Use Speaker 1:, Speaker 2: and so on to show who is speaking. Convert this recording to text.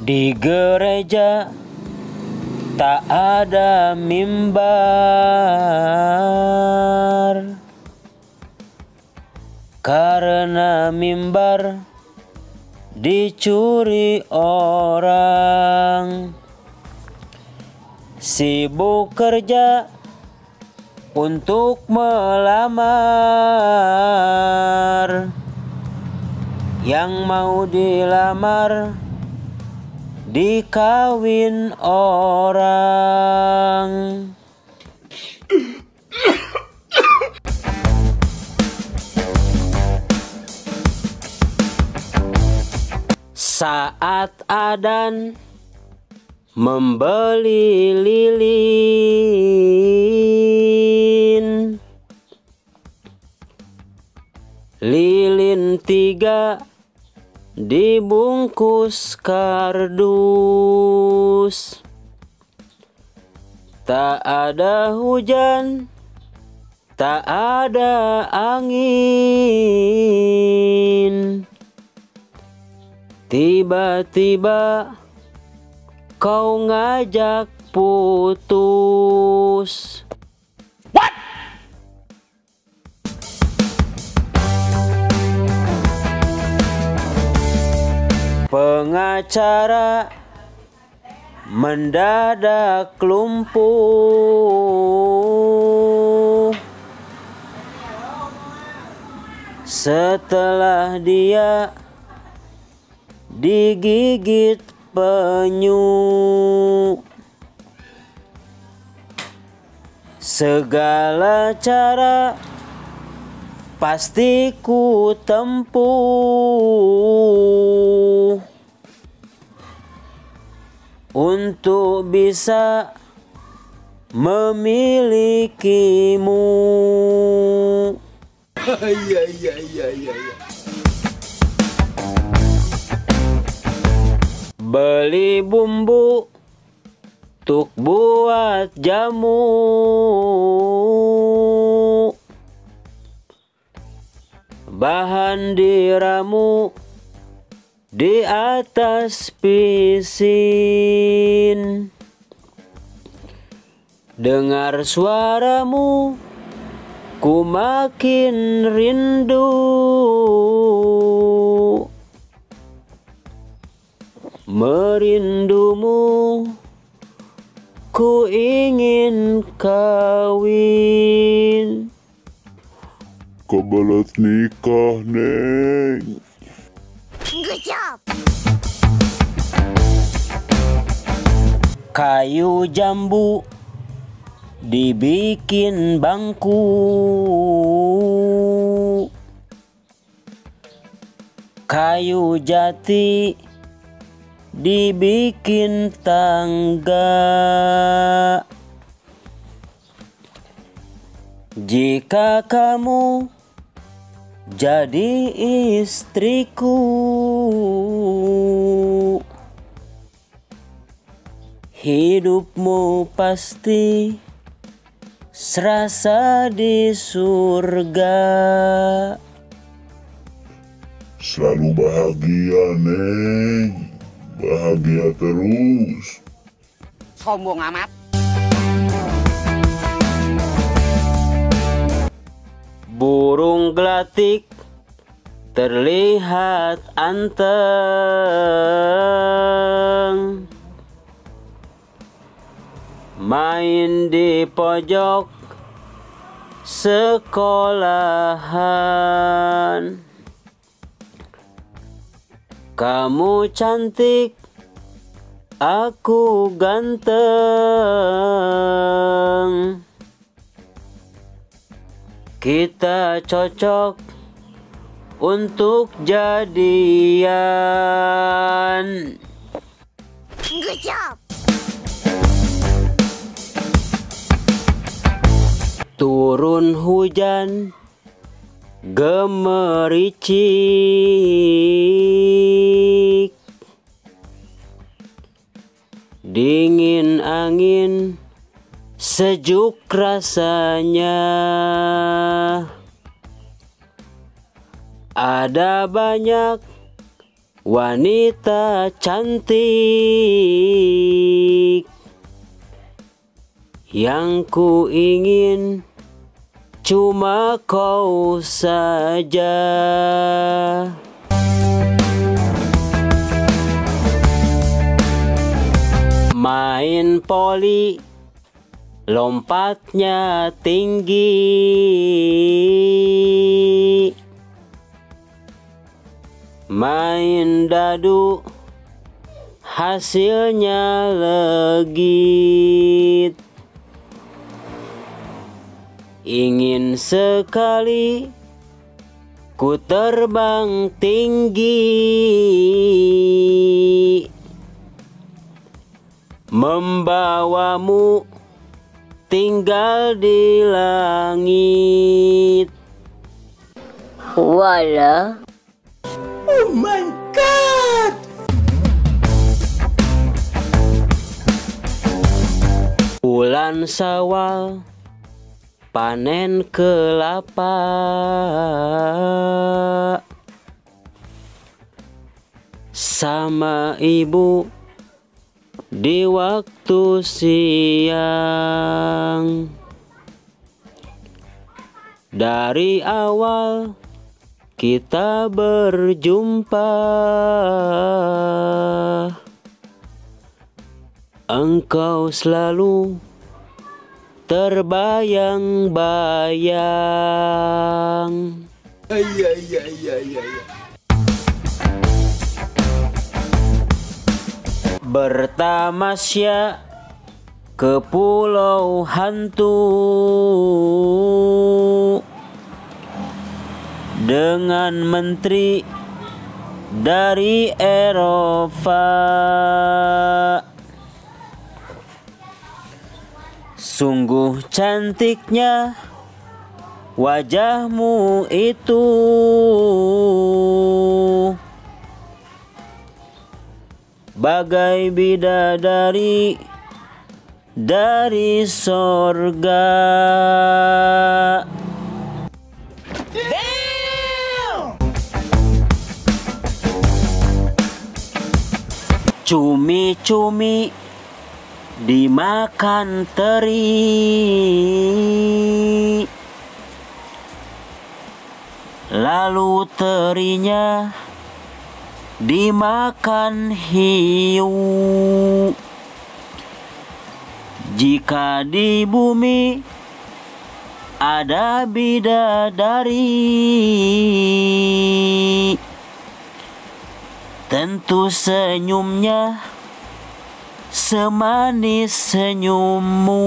Speaker 1: Di gereja tak ada mimbar, karena mimbar dicuri orang. Sibuk kerja untuk melamar, yang mau dilamar dikawin orang. Saat adzan membeli lilin, lilin 3 dibungkus kardus. Tak ada hujan, tak ada angin, tiba-tiba kau ngajak putus. Pengacara mendadak lumpuh setelah dia digigit penyu. Segala cara pasti ku tempuh untuk bisa memilikimu. Beli bumbu untuk buat jamu, bahan diramu di atas pisin. Dengar suaramu ku makin rindu, merindumu ku ingin kawin.
Speaker 2: Kebelet nikah, Neng.
Speaker 3: Good job.
Speaker 1: Kayu jambu dibikin bangku, kayu jati dibikin tangga. Jika kamu jadi istriku, hidupmu pasti serasa di surga.
Speaker 2: Selalu bahagia, Neng. Bahagia terus.
Speaker 3: Sombong amat.
Speaker 1: Burung gelatik terlihat anteng, main di pojok sekolahan. Kamu cantik, aku ganteng, kita cocok untuk jadian.
Speaker 3: Good job.
Speaker 1: Turun hujan gemericik, dingin angin sejuk rasanya. Ada banyak wanita cantik yang ku ingin cuma kau saja. Main poli, lompatnya tinggi, main dadu, hasilnya legit. Ingin sekali ku terbang tinggi, membawamu tinggal di langit.
Speaker 3: Wala.
Speaker 4: Oh my God!
Speaker 1: Bulan Syawal, panen kelapa, sama ibu di waktu siang. Dari awal kita berjumpa, engkau selalu terbayang-bayang. Bertamasya ke pulau hantu dengan menteri dari Eropa. Sungguh cantiknya wajahmu itu, bagai bidadari dari sorga. Cumi-cumi dimakan teri, lalu terinya dimakan hiu. Jika di bumi ada bidadari, tentu senyumnya semanis senyummu.